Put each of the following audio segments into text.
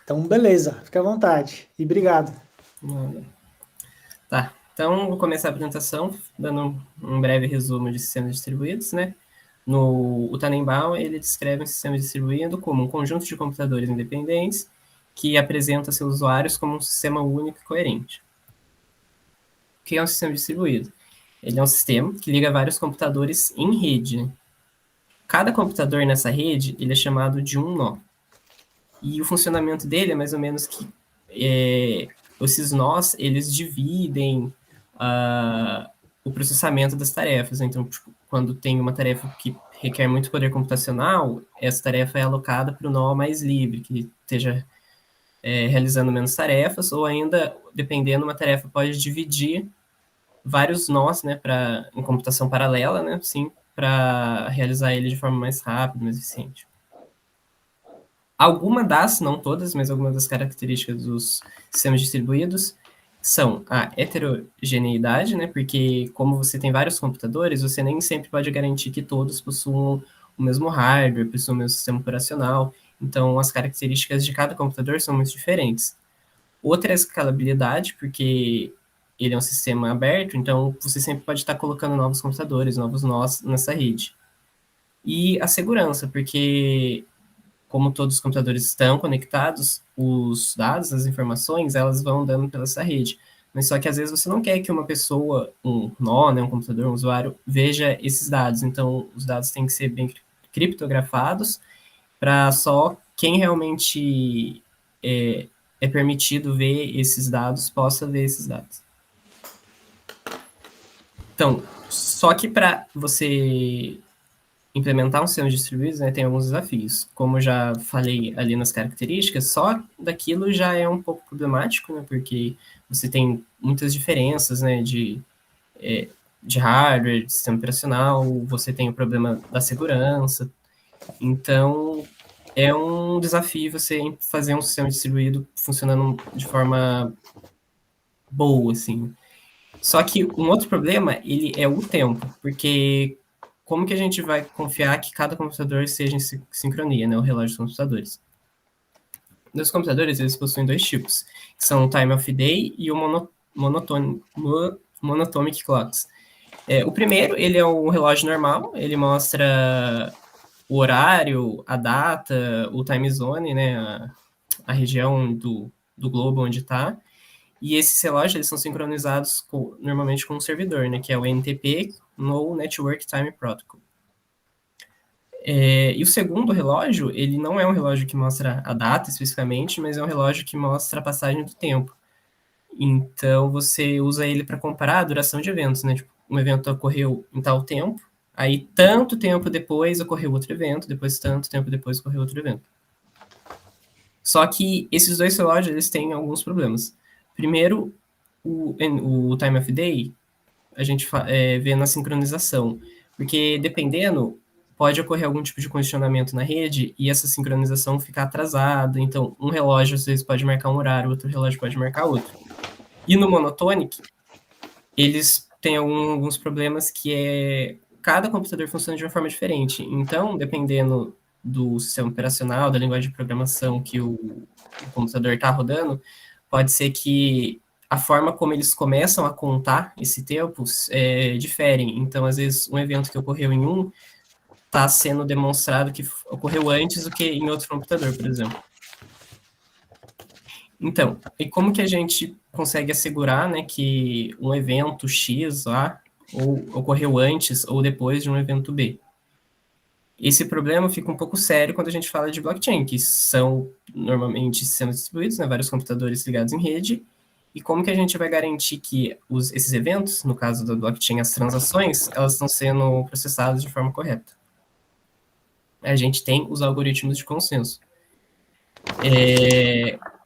Então, beleza, fica à vontade. E obrigado. Tá, então vou começar a apresentação dando um breve resumo de sistemas distribuídos, né? O Tannenbaum, ele descreve um sistema distribuído como um conjunto de computadores independentes que apresenta seus usuários como um sistema único e coerente. O que é um sistema distribuído? Ele é um sistema que liga vários computadores em rede, né? Cada computador nessa rede, ele é chamado de um nó. E o funcionamento dele é mais ou menos que esses nós, eles dividem o processamento das tarefas. Então, tipo, quando tem uma tarefa que requer muito poder computacional, essa tarefa é alocada para o nó mais livre, que esteja realizando menos tarefas, ou ainda, dependendo, uma tarefa pode dividir vários nós, né, em computação paralela, né, sim, para realizar ele de forma mais rápida, mais eficiente. Alguma das, não todas, mas algumas das características dos sistemas distribuídos são a heterogeneidade, né? Porque como você tem vários computadores, você nem sempre pode garantir que todos possuam o mesmo hardware, possuam o mesmo sistema operacional. Então, as características de cada computador são muito diferentes. Outra é a escalabilidade, porque ele é um sistema aberto, então você sempre pode estar colocando novos computadores, novos nós nessa rede. E a segurança, porque como todos os computadores estão conectados, os dados, as informações, elas vão dando pela essa rede. Mas só que às vezes você não quer que uma pessoa, um nó, né, um computador, um usuário, veja esses dados. Então, os dados têm que ser bem criptografados para só quem realmente é permitido ver esses dados possa ver esses dados. Então, só que para você implementar um sistema distribuído, né, tem alguns desafios. Como eu já falei ali nas características, só daquilo já é um pouco problemático, né, porque você tem muitas diferenças, né, de hardware, de sistema operacional, você tem o problema da segurança. Então, é um desafio você fazer um sistema distribuído funcionando de forma boa, assim. Só que um outro problema, ele é o tempo, porque como que a gente vai confiar que cada computador seja em sincronia, né, o relógio dos computadores? Os computadores, eles possuem dois tipos, que são o time of day e o monatomic clocks. O primeiro, ele é um relógio normal, ele mostra o horário, a data, o time zone, né, a região do globo onde está. E esses relógios eles são sincronizados normalmente com um servidor, né, que é o NTP, no Network Time Protocol. E o segundo relógio, ele não é um relógio que mostra a data especificamente, mas é um relógio que mostra a passagem do tempo. Então, você usa ele para comparar a duração de eventos, né? Tipo, um evento ocorreu em tal tempo, aí tanto tempo depois ocorreu outro evento, depois tanto tempo depois ocorreu outro evento. Só que esses dois relógios, eles têm alguns problemas. Primeiro, o time of day, a gente vê na sincronização, porque dependendo, pode ocorrer algum tipo de condicionamento na rede e essa sincronização ficar atrasada. Então, um relógio às vezes pode marcar um horário, outro relógio pode marcar outro. E no monotonic, eles têm alguns problemas que cada computador funciona de uma forma diferente. Então, dependendo do sistema operacional, da linguagem de programação que o computador está rodando, pode ser que a forma como eles começam a contar esse tempo diferem. Então, às vezes, um evento que ocorreu em um está sendo demonstrado que ocorreu antes do que em outro computador, por exemplo. Então, e como que a gente consegue assegurar, né, que um evento X lá ocorreu antes ou depois de um evento B? Esse problema fica um pouco sério quando a gente fala de blockchain, que são normalmente sistemas distribuídos, né, vários computadores ligados em rede, e como que a gente vai garantir que esses eventos, no caso da blockchain, as transações, elas estão sendo processadas de forma correta? A gente tem os algoritmos de consenso.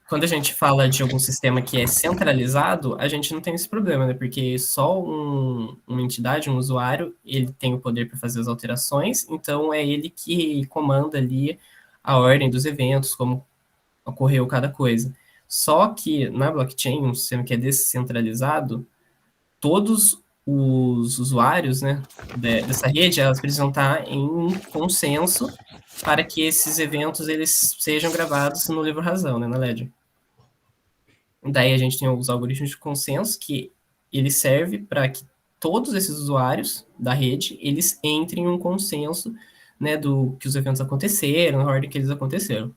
Quando a gente fala de algum sistema que é centralizado, a gente não tem esse problema, né? Porque só uma entidade, um usuário, ele tem o poder para fazer as alterações, então é ele que comanda ali a ordem dos eventos, como ocorreu cada coisa. Só que na blockchain, um sistema que é descentralizado, todos os usuários, né, dessa rede, elas precisam estar em um consenso para que esses eventos eles sejam gravados no livro-razão, né, na Ledger. Daí a gente tem os algoritmos de consenso, que ele serve para que todos esses usuários da rede, eles entrem em um consenso, né, do que os eventos aconteceram, na ordem que eles aconteceram.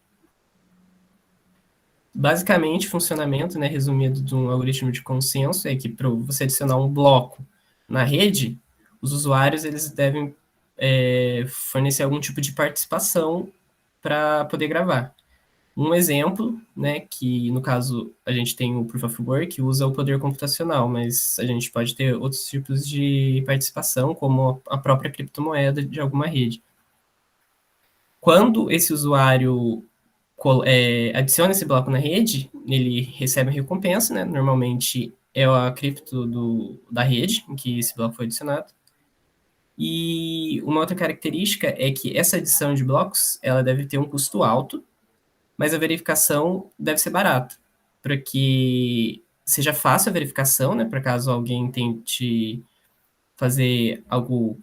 Basicamente, o funcionamento, né, resumido de um algoritmo de consenso é que para você adicionar um bloco na rede, os usuários eles devem fornecer algum tipo de participação para poder gravar. Um exemplo, né, que no caso a gente tem o Proof of Work, que usa o poder computacional, mas a gente pode ter outros tipos de participação, como a própria criptomoeda de alguma rede. Quando esse usuário adiciona esse bloco na rede, ele recebe a recompensa, né? Normalmente é a cripto da rede em que esse bloco foi adicionado. E uma outra característica é que essa adição de blocos, ela deve ter um custo alto, mas a verificação deve ser barata, para que seja fácil a verificação, né? Para caso alguém tente fazer algo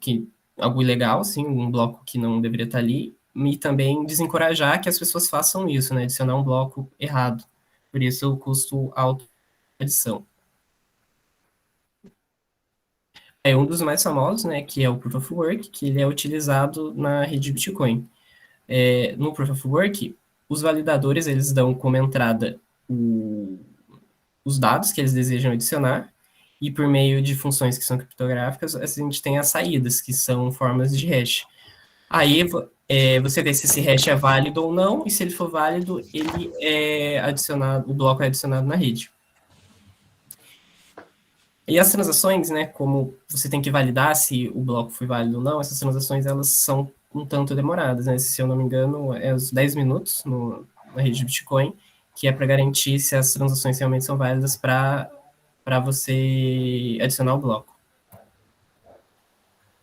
ilegal, assim, um bloco que não deveria estar ali, e também desencorajar que as pessoas façam isso, né? Adicionar um bloco errado. Por isso, o custo alto da adição. É um dos mais famosos, né, que é o Proof of Work, que ele é utilizado na rede Bitcoin. No Proof of Work, os validadores, eles dão como entrada os dados que eles desejam adicionar, e por meio de funções que são criptográficas, a gente tem as saídas, que são formas de hash. Aí você vê se esse hash é válido ou não, e se ele for válido, ele é adicionado, o bloco é adicionado na rede. E as transações, né, como você tem que validar se o bloco foi válido ou não, essas transações elas são um tanto demoradas, né? Se eu não me engano, é uns 10 minutos na rede de Bitcoin, que é para garantir se as transações realmente são válidas para você adicionar o bloco.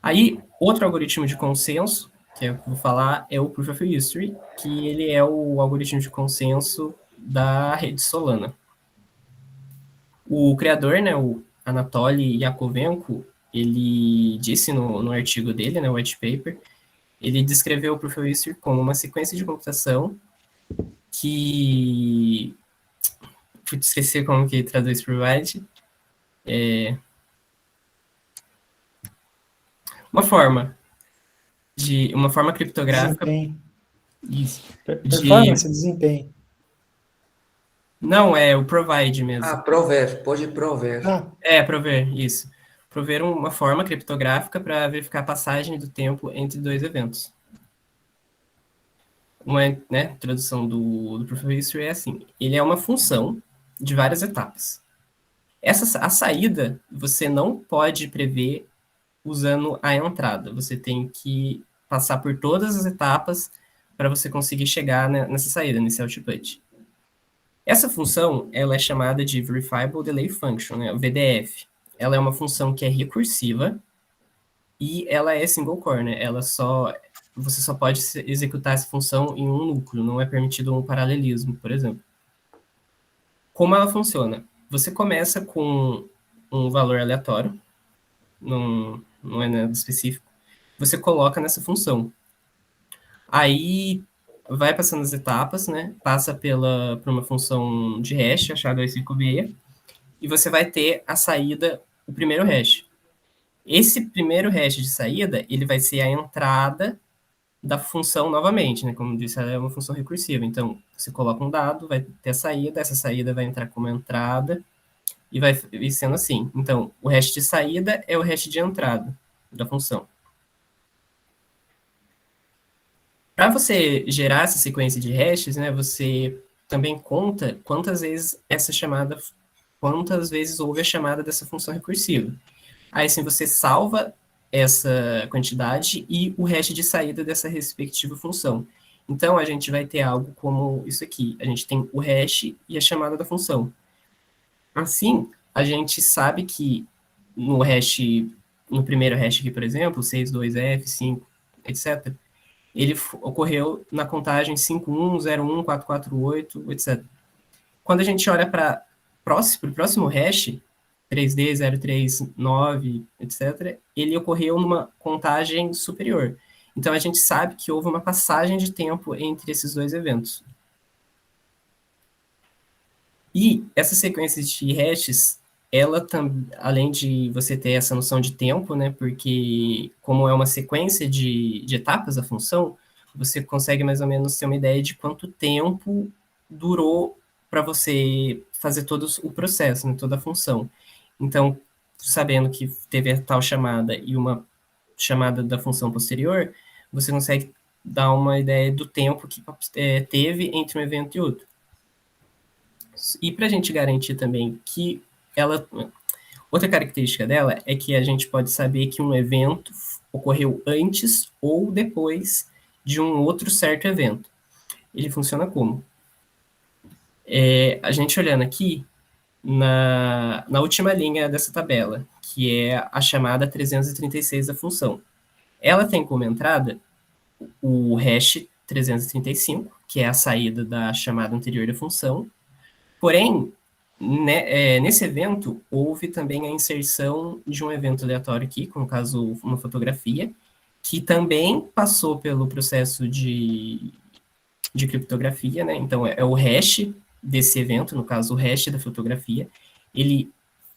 Aí, outro algoritmo de consenso, que eu vou falar, é o Proof of History, que ele é o algoritmo de consenso da rede Solana. O criador, né, o Anatoly Yakovenko, ele disse no artigo dele, né, o white paper, ele descreveu o Proof of History como uma sequência de computação que... Putz, esqueci como que traduz provide. Uma forma uma forma criptográfica Desempenho. isso, de... Performance, desempenho. Não, é o provide Ah, mesmo. prover, pode prover. Ah, Prover, isso. Prover uma forma criptográfica para verificar a passagem do tempo entre dois eventos. Uma, né, tradução do Proof of History é assim, ele é uma função de várias etapas. A saída você não pode prever usando a entrada, você tem que passar por todas as etapas para você conseguir chegar nessa saída, nesse output. Essa função, ela é chamada de Verifiable Delay Function, né, VDF. Ela é uma função que é recursiva e ela é single core, né? Você só pode executar essa função em um núcleo, não é permitido um paralelismo, por exemplo. Como ela funciona? Você começa com um valor aleatório, não é nada específico, você coloca nessa função. Aí vai passando as etapas, né? Passa por uma função de hash, SHA-256, e você vai ter a saída, o primeiro hash. Esse primeiro hash de saída, ele vai ser a entrada da função novamente, né? Como disse, ela é uma função recursiva. Então, você coloca um dado, vai ter a saída, essa saída vai entrar como entrada, e vai ir sendo assim. Então, o hash de saída é o hash de entrada da função. Para você gerar essa sequência de hashes, né, você também conta quantas vezes houve a chamada dessa função recursiva. Aí, sim, você salva essa quantidade e o hash de saída dessa respectiva função. Então, a gente vai ter algo como isso aqui. A gente tem o hash e a chamada da função. Assim, a gente sabe que no primeiro hash aqui, por exemplo, 62F, 5, etc., ele ocorreu na contagem 51014448, etc. Quando a gente olha para o próximo hash, 3D, 039, etc., ele ocorreu numa contagem superior. Então, a gente sabe que houve uma passagem de tempo entre esses dois eventos. E essa sequência de hashes, ela também, além de você ter essa noção de tempo, né, porque como é uma sequência de etapas da função, você consegue mais ou menos ter uma ideia de quanto tempo durou para você fazer todo o processo, né, toda a função. Então, sabendo que teve a tal chamada e uma chamada da função posterior, você consegue dar uma ideia do tempo que teve entre um evento e outro. E para a gente garantir também que ela. Outra característica dela é que a gente pode saber que um evento ocorreu antes ou depois de um outro certo evento. Ele funciona como? A gente olhando aqui na última linha dessa tabela, que é a chamada 336 da função. Ela tem como entrada o hash 335, que é a saída da chamada anterior da função. Porém, né, nesse evento, houve também a inserção de um evento aleatório aqui, como no caso uma fotografia, que também passou pelo processo de criptografia, né? Então, é o hash desse evento, no caso, o hash da fotografia.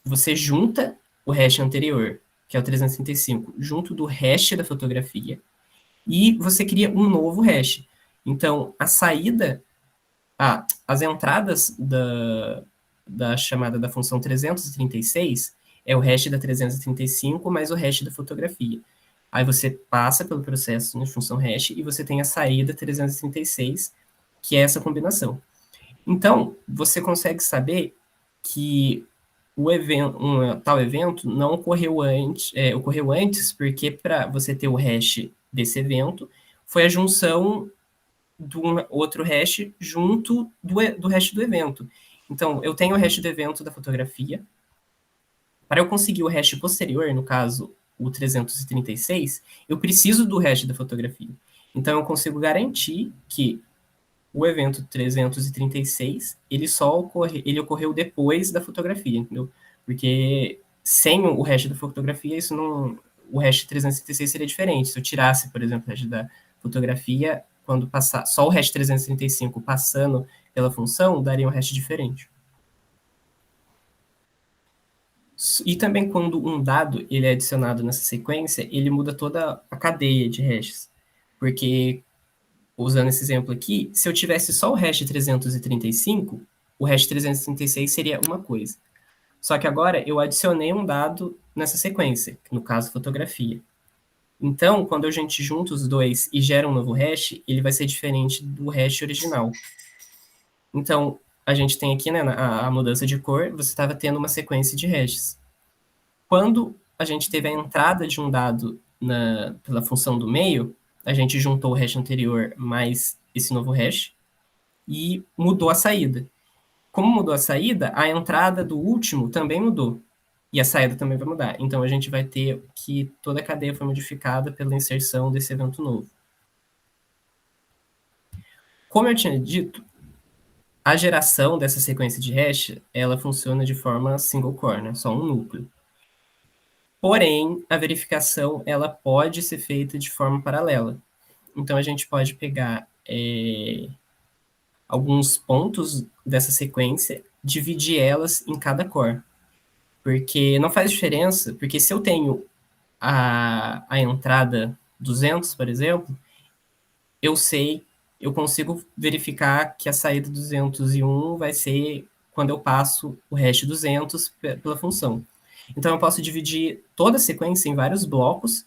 Você junta o hash anterior, que é o 335, junto do hash da fotografia, e você cria um novo hash. Então, a saída as entradas da chamada da função 336 é o hash da 335 mais o hash da fotografia. Aí você passa pelo processo de função hash e você tem a saída 336, que é essa combinação. Então, você consegue saber que o evento, tal evento não ocorreu antes porque para você ter o hash desse evento, foi a junção do outro hash junto do hash do evento. Então, eu tenho o hash do evento da fotografia. Para eu conseguir o hash posterior, no caso, o 336, eu preciso do hash da fotografia. Então, eu consigo garantir que o evento 336, ele ocorreu depois da fotografia, entendeu? Porque sem o hash da fotografia, o hash 336 seria diferente. Se eu tirasse, por exemplo, o hash da fotografia, quando passar só o hash 335 passando pela função, daria um hash diferente. E também quando um dado ele é adicionado nessa sequência, ele muda toda a cadeia de hashes. Porque, usando esse exemplo aqui, se eu tivesse só o hash 335, o hash 336 seria uma coisa. Só que agora eu adicionei um dado nessa sequência, no caso fotografia. Então, quando a gente junta os dois e gera um novo hash, ele vai ser diferente do hash original. Então, a gente tem aqui, né, a mudança de cor, você estava tendo uma sequência de hashes. Quando a gente teve a entrada de um dado pela função do meio, a gente juntou o hash anterior mais esse novo hash e mudou a saída. Como mudou a saída, a entrada do último também mudou. E a saída também vai mudar. Então, a gente vai ter que toda a cadeia foi modificada pela inserção desse evento novo. Como eu tinha dito, a geração dessa sequência de hash, ela funciona de forma single core, né? Só um núcleo. Porém, a verificação, ela pode ser feita de forma paralela. Então, a gente pode pegar alguns pontos dessa sequência, dividir elas em cada core. Porque não faz diferença, porque se eu tenho a entrada 200, por exemplo, eu consigo verificar que a saída 201 vai ser quando eu passo o hash 200 pela função. Então, eu posso dividir toda a sequência em vários blocos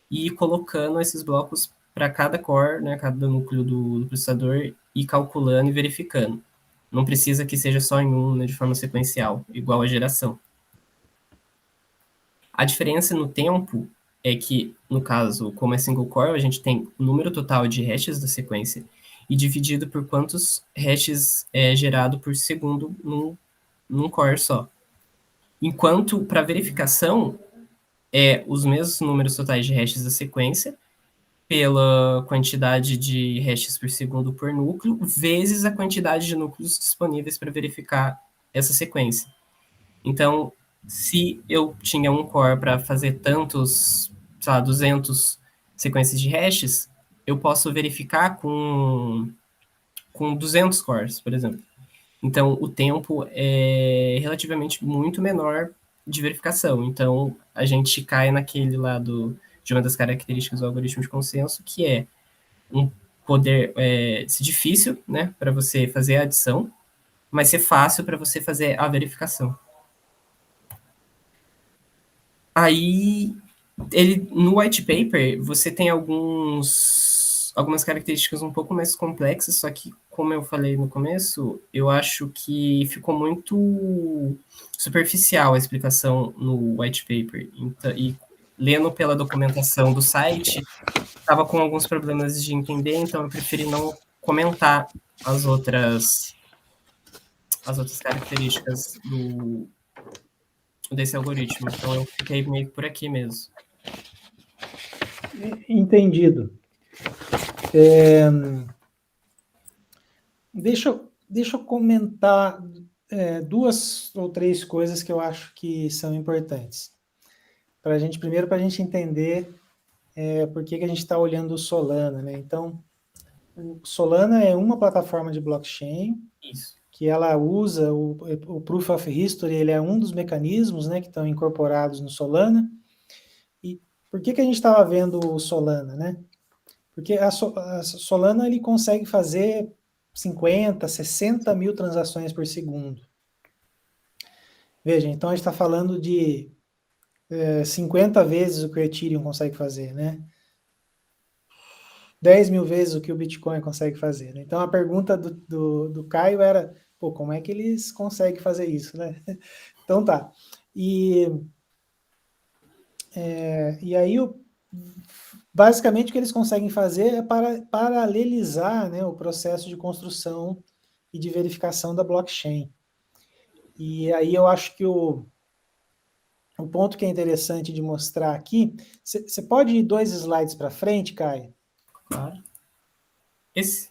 e ir colocando esses blocos para cada core, né, cada núcleo do processador, e calculando e verificando. Não precisa que seja só em um, né, de forma sequencial, igual a geração. A diferença no tempo é que, no caso, como é single core, a gente tem o número total de hashes da sequência e dividido por quantos hashes é gerado por segundo num core só. Enquanto, para verificação, é os mesmos números totais de hashes da sequência, pela quantidade de hashes por segundo por núcleo, vezes a quantidade de núcleos disponíveis para verificar essa sequência. Então, se eu tinha um core para fazer tantos, sei lá, 200 sequências de hashes, eu posso verificar com 200 cores, por exemplo. Então, o tempo é relativamente muito menor de verificação. Então, a gente cai naquele lado de uma das características do algoritmo de consenso, que é um poder ser difícil, né, para você fazer a adição, mas ser fácil para você fazer a verificação. Aí, ele no white paper, você tem algumas características um pouco mais complexas, só que, como eu falei no começo, eu acho que ficou muito superficial a explicação no white paper. Então, e lendo pela documentação do site, estava com alguns problemas de entender, então eu preferi não comentar as outras características desse algoritmo. Então eu fiquei meio por aqui mesmo. Entendido. Deixa eu comentar 2 ou 3 coisas que eu acho que são importantes. Primeiro, para a gente entender por que a gente está olhando o Solana, né? Então, o Solana é uma plataforma de blockchain. Isso. Que ela usa o Proof of History, ele é um dos mecanismos, né, que estão incorporados no Solana. E por que a gente estava vendo o Solana, né? Porque a Solana ele consegue fazer 50, 60 mil transações por segundo. Veja, então a gente está falando de 50 vezes o que o Ethereum consegue fazer, né? 10 mil vezes o que o Bitcoin consegue fazer. Né? Então a pergunta do Caio era, pô, como é que eles conseguem fazer isso, né? Então tá. E aí, basicamente, o que eles conseguem fazer é paralelizar, né, o processo de construção e de verificação da blockchain. E aí eu acho que o ponto que é interessante de mostrar aqui, você pode ir 2 slides para frente, Caio? Claro. Esse?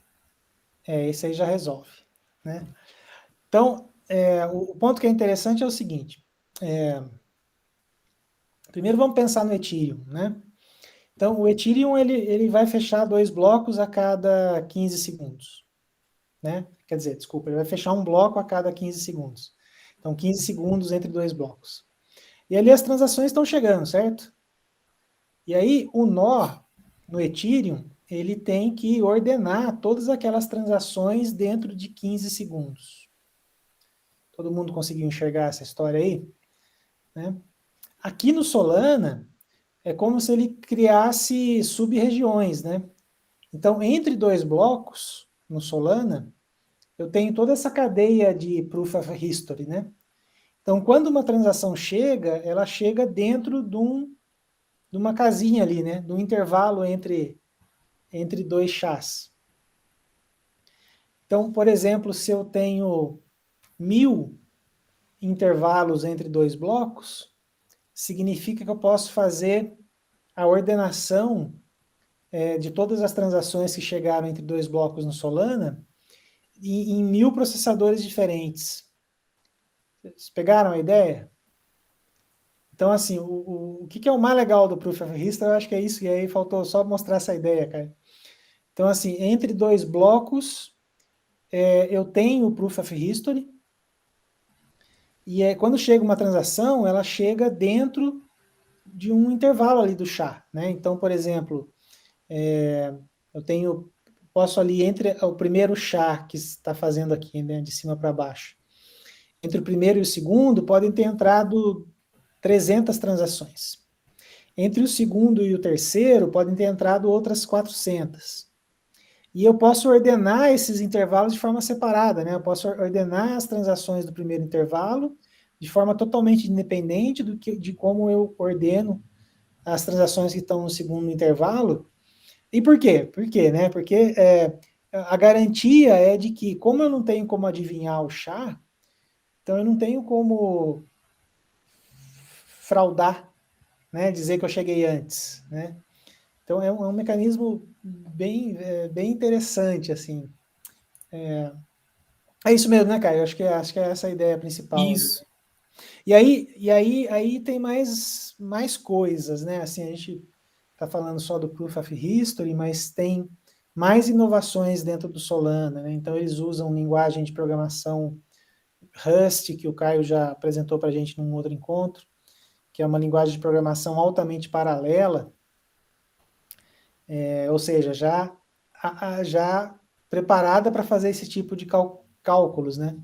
Esse aí já resolve. Né? Então, o ponto que é interessante é o seguinte. Primeiro vamos pensar no Ethereum, né? Então, o Ethereum ele vai fechar 2 blocos a cada 15 segundos. Né? Quer dizer, desculpa, ele vai fechar um bloco a cada 15 segundos. Então, 15 segundos entre 2 blocos. E ali as transações estão chegando, certo? E aí, o nó no Ethereum, ele tem que ordenar todas aquelas transações dentro de 15 segundos. Todo mundo conseguiu enxergar essa história aí? Né? Aqui no Solana, é como se ele criasse sub-regiões, né? Então, entre 2 blocos, no Solana, eu tenho toda essa cadeia de Proof of History, né? Então, quando uma transação chega, ela chega dentro de uma casinha ali, né? De um intervalo entre 2 chás. Então, por exemplo, se eu tenho 1000 intervalos entre 2 blocos, significa que eu posso fazer a ordenação de todas as transações que chegaram entre 2 blocos no Solana em 1000 processadores diferentes. Vocês pegaram a ideia? Então, assim, o que é o mais legal do Proof of History, eu acho que é isso, e aí faltou só mostrar essa ideia, cara. Então, assim, entre 2 blocos, eu tenho o Proof of History, e quando chega uma transação, ela chega dentro de um intervalo ali do chá, né? Então, por exemplo, posso ali entre o primeiro chá que está fazendo aqui, né, de cima para baixo, entre o primeiro e o segundo, podem ter entrado 300 transações. Entre o segundo e o terceiro, podem ter entrado outras 400. E eu posso ordenar esses intervalos de forma separada, né? Eu posso ordenar as transações do primeiro intervalo de forma totalmente independente de como eu ordeno as transações que estão no segundo intervalo. E por quê? Por quê, né? Porque a garantia é de que, como eu não tenho como adivinhar o chá, então eu não tenho como fraudar, né? Dizer que eu cheguei antes, né? Então é um mecanismo bem interessante, assim. É isso mesmo, né, Caio? Acho que é essa a ideia principal ali. Isso. E aí tem mais coisas, né? Assim, a gente está falando só do Proof of History, mas tem mais inovações dentro do Solana, né? Então, eles usam linguagem de programação Rust, que o Caio já apresentou para a gente num outro encontro, que é uma linguagem de programação altamente paralela, ou seja, já preparada para fazer esse tipo de cálculos, né?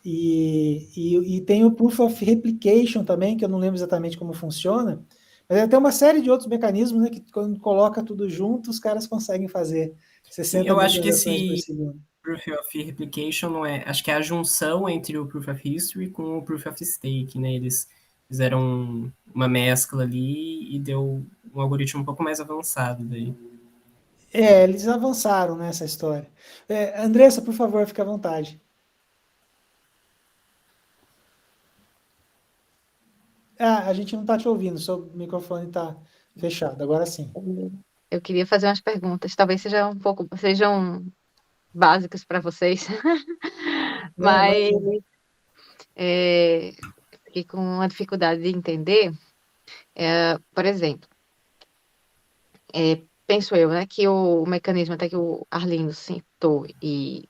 E tem o Proof of Replication também, que eu não lembro exatamente como funciona, mas tem uma série de outros mecanismos, né, que quando coloca tudo junto, os caras conseguem fazer Sim, 60 eu mil acho que transações por esse segundo. Proof of Replication não é, acho que é a junção entre o Proof of History com o Proof of Stake, né? Eles fizeram uma mescla ali e deu um algoritmo um pouco mais avançado daí. Eles avançaram nessa história. Andressa, por favor, fique à vontade. A gente não está te ouvindo, seu microfone está fechado, agora sim. Eu queria fazer umas perguntas, talvez sejam básicas para vocês, Não, mas imagina. fiquei com uma dificuldade de entender. Por exemplo, penso eu, né, que o mecanismo até que o Arlindo citou e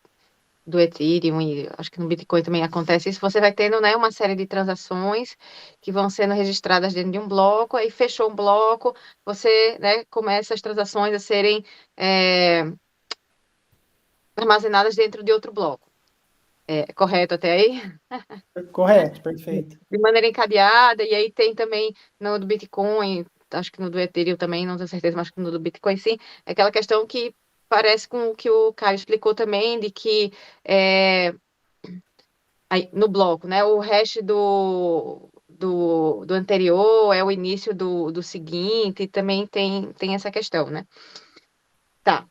do Ethereum e acho que no Bitcoin também acontece isso, você vai tendo, né, uma série de transações que vão sendo registradas dentro de um bloco, aí fechou um bloco, você, né, começa as transações a serem é, armazenadas dentro de outro bloco. Correto até aí? Correto, perfeito. De maneira encadeada, e aí tem também no do Bitcoin, acho que no do Ethereum também, não tenho certeza, mas acho que no do Bitcoin sim, é aquela questão que parece com o que o Caio explicou também, de que aí, no bloco, né, o hash do anterior é o início do seguinte, e também tem essa questão, né? Tá.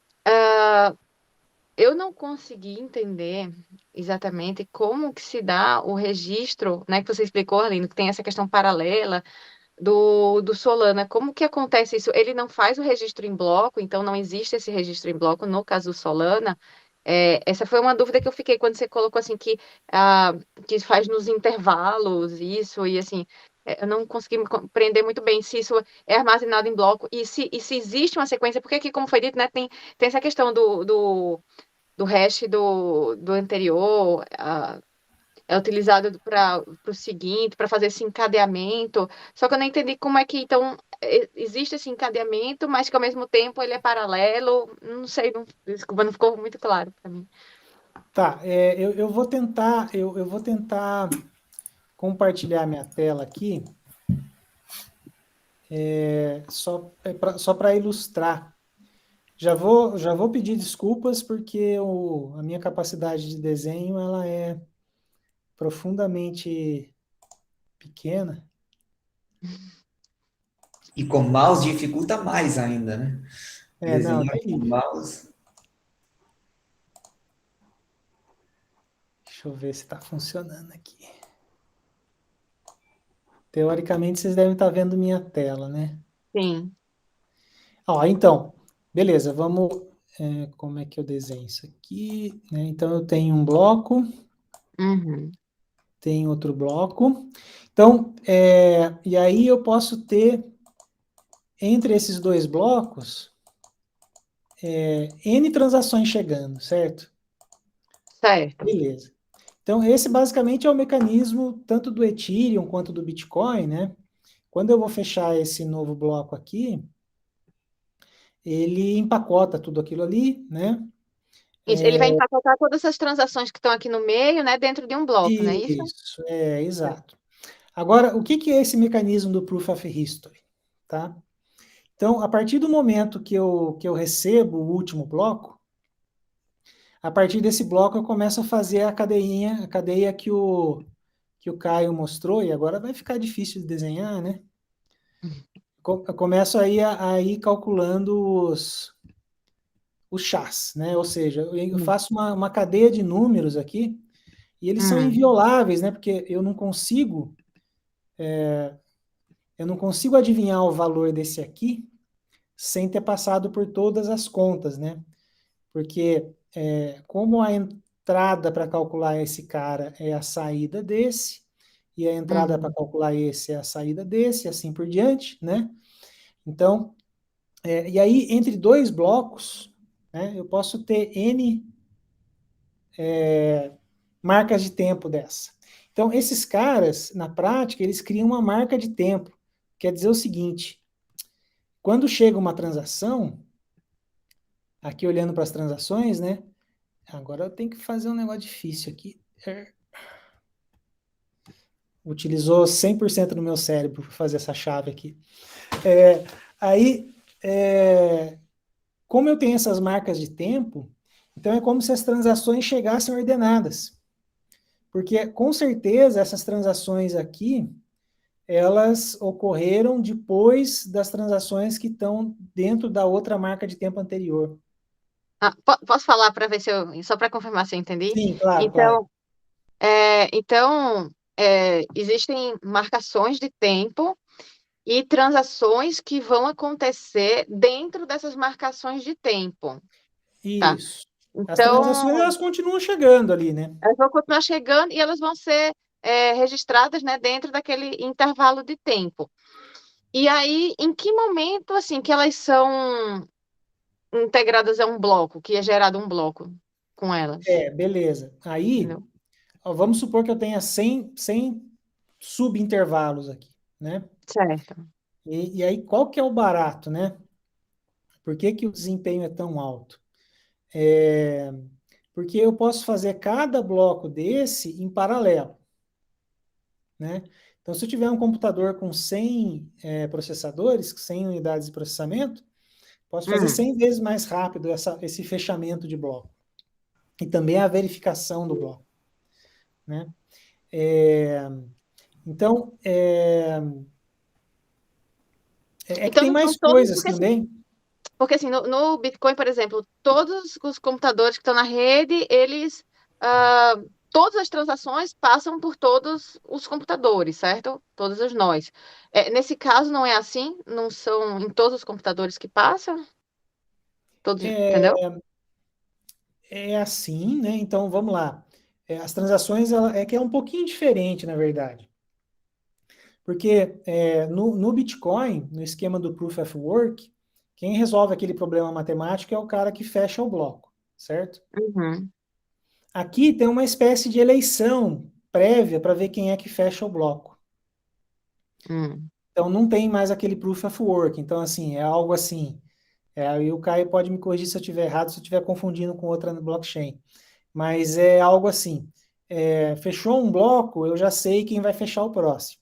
Eu não consegui entender exatamente como que se dá o registro, né, que você explicou, Arlindo, que tem essa questão paralela do Solana. Como que acontece isso? Ele não faz o registro em bloco, então não existe esse registro em bloco no caso do Solana. Essa foi uma dúvida que eu fiquei quando você colocou assim que faz nos intervalos isso e assim eu não consegui me compreender muito bem se isso é armazenado em bloco e se existe uma sequência, porque aqui, como foi dito, né, tem essa questão do hash do anterior, é utilizado para o seguinte, para fazer esse encadeamento. Só que eu não entendi como é que, então, existe esse encadeamento, mas que ao mesmo tempo ele é paralelo. Não sei, desculpa, não ficou muito claro para mim. Tá, eu vou tentar, eu vou tentar compartilhar minha tela aqui, só para ilustrar. Já vou pedir desculpas porque a minha capacidade de desenho ela é profundamente pequena. E com mouse dificulta mais ainda, né? Não, Desenhar com terrível. mouse. Deixa eu ver se está funcionando aqui. Teoricamente, vocês devem estar vendo minha tela, né? Sim. Então, beleza, vamos. Como é que eu desenho isso aqui? Né? Então, eu tenho um bloco, Uhum. tenho outro bloco. Então, e aí eu posso ter, entre esses dois blocos, N transações chegando, certo? Certo. Beleza. Então, esse basicamente é o mecanismo tanto do Ethereum quanto do Bitcoin, né? Quando eu vou fechar esse novo bloco aqui, ele empacota tudo aquilo ali, né? Isso, ele vai empacotar todas essas transações que estão aqui no meio, né, dentro de um bloco, não é isso? Isso, exato. Agora, o que é esse mecanismo do Proof of History? Tá? Então, a partir do momento que eu recebo o último bloco, a partir desse bloco eu começo a fazer a cadeia que o Caio mostrou, e agora vai ficar difícil de desenhar, né? Eu começo aí a ir calculando os chás, né? Ou seja, eu faço uma cadeia de números aqui, e eles são Hum. invioláveis, né? Porque eu não consigo adivinhar o valor desse aqui sem ter passado por todas as contas, né? Porque como a entrada para calcular esse cara é a saída desse, e a entrada para calcular esse é a saída desse, e assim por diante, né? Então, e aí, entre dois blocos, né, eu posso ter N marcas de tempo dessa. Então, esses caras, na prática, eles criam uma marca de tempo. Quer dizer o seguinte, quando chega uma transação, aqui olhando para as transações, né? Agora eu tenho que fazer um negócio difícil aqui. Utilizou 100% do meu cérebro para fazer essa chave aqui. Aí, como eu tenho essas marcas de tempo, então é como se as transações chegassem ordenadas. Porque, com certeza, essas transações aqui, elas ocorreram depois das transações que estão dentro da outra marca de tempo anterior. Posso falar para ver se eu, só para confirmar se eu entendi? Sim, claro, claro. Então, existem marcações de tempo e transações que vão acontecer dentro dessas marcações de tempo, tá? Isso. As transações, Então, elas continuam chegando ali, né? elas vão continuar chegando e elas vão ser registradas, né, dentro daquele intervalo de tempo. E aí, em que momento, assim, que elas são integradas a um bloco, que é gerado um bloco com elas, Beleza. Aí, entendeu? ó, vamos supor que eu tenha 100 subintervalos aqui, né? Certo. E aí, qual que é o barato, né? Por que que o desempenho é tão alto? Porque eu posso fazer cada bloco desse em paralelo, né? Então, se eu tiver um computador com 100 processadores, 100 unidades de processamento, posso fazer Hum. 100 vezes mais rápido esse fechamento de bloco. E também a verificação do bloco, né? Então, que Então, tem não são mais todos, coisas também. porque assim, no Bitcoin, por exemplo, todos os computadores que estão na rede, ah, todas as transações passam por todos os computadores, certo? Todos os nós. Nesse caso, não é assim? Não são em todos os computadores que passam? Todos, entendeu? É assim, né? Então, vamos lá. As transações, que é um pouquinho diferente, na verdade. Porque no Bitcoin, no esquema do Proof of Work, quem resolve aquele problema matemático é o cara que fecha o bloco, certo? Uhum. Aqui tem uma espécie de eleição prévia para ver quem é que fecha o bloco. Hum. Então, não tem mais aquele Proof of Work. Então, assim, é algo assim. Aí o Caio pode me corrigir se eu estiver errado, se eu estiver confundindo com outra blockchain. Mas é algo assim. Fechou um bloco, eu já sei quem vai fechar o próximo.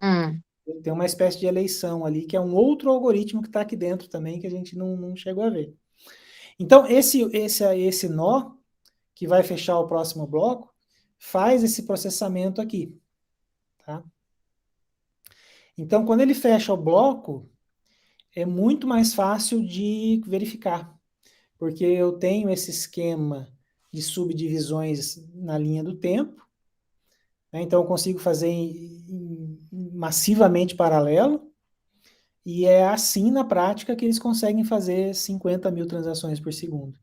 Hum. Tem uma espécie de eleição ali, que é um outro algoritmo que está aqui dentro também, que a gente não chegou a ver. Então, esse nó, que vai fechar o próximo bloco, faz esse processamento aqui. Tá? Então, quando ele fecha o bloco, é muito mais fácil de verificar, porque eu tenho esse esquema de subdivisões na linha do tempo, né? Então eu consigo fazer massivamente paralelo, e é assim na prática que eles conseguem fazer 50 mil transações por segundo,